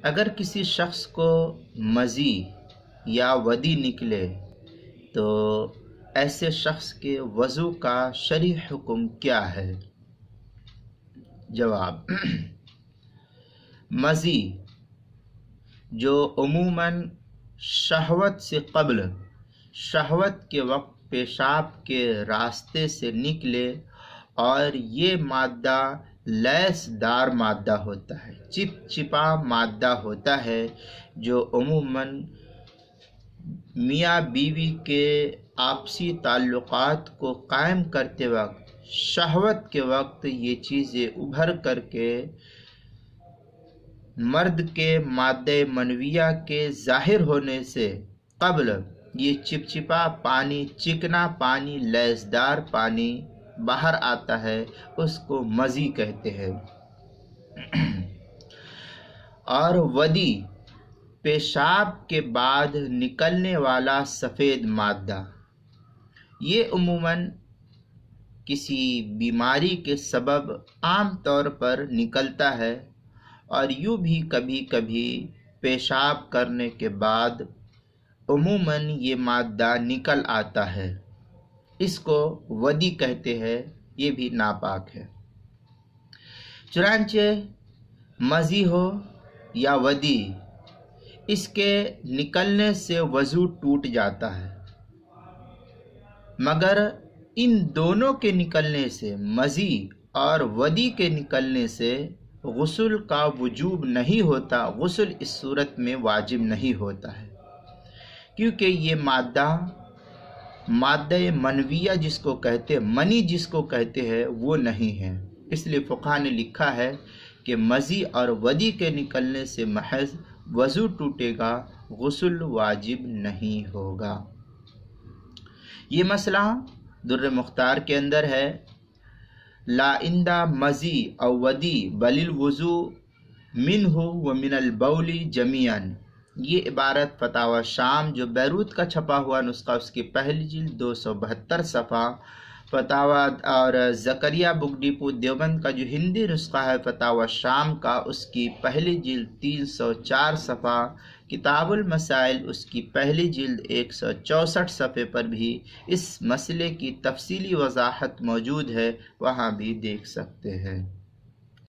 اگر کسی شخص کو مزی یا ودی نکلے تو ایسے شخص کے وضو کا شرعی حکم کیا ہے؟ جواب: مزی جو عموماً شہوت سے قبل شہوت کے وقت پیشاب کے راستے سے نکلے اور یہ مادہ لیس دار مادہ ہوتا ہے، چپچپا مادہ ہوتا ہے، جو عموماً میاں بیوی کے آپسی تعلقات کو قائم کرتے وقت شہوت کے وقت یہ چیزیں ابھر کر کے مرد کے مادہ منویہ کے ظاہر ہونے سے قبل یہ چپچپا پانی، چکنا پانی، لیسدار پانی باہر آتا ہے، اس کو مزی کہتے ہیں۔ اور ودی پیشاب کے بعد نکلنے والا سفید مادہ، یہ عموماً کسی بیماری کے سبب عام طور پر نکلتا ہے، اور یوں بھی کبھی کبھی پیشاب کرنے کے بعد عموماً یہ مادہ نکل آتا ہے، اس کو ودی کہتے ہیں، یہ بھی ناپاک ہے۔ چنانچہ مزی ہو یا ودی، اس کے نکلنے سے وضو ٹوٹ جاتا ہے، مگر ان دونوں کے نکلنے سے، مزی اور ودی کے نکلنے سے غسل کا وجوب نہیں ہوتا، غسل اس صورت میں واجب نہیں ہوتا ہے، کیونکہ یہ مادہ منویہ جس کو کہتے ہیں، منی جس کو کہتے ہیں، وہ نہیں ہے۔ اس لیے فقہا نے لکھا ہے کہ مزی اور ودی کے نکلنے سے محض وضو ٹوٹے گا، غسل واجب نہیں ہوگا۔ یہ مسئلہ در مختار کے اندر ہے۔ لا عند مزی او ودی بل الوضوء منہ ومن البول جمیعا، یہ عبارت فتاوی شام جو بیروت کا چھپا ہوا نسخہ، اس کی پہلی جلد 272 صفحہ، فتاوی اور زکریہ بک ڈپو دیوبند کا جو ہندی نسخہ ہے فتاوی شام کا، اس کی پہلی جلد 304 صفحہ، کتاب المسائل اس کی پہلی جلد 164 صفحے پر بھی اس مسئلے کی تفصیلی وضاحت موجود ہے، وہاں بھی دیکھ سکتے ہیں۔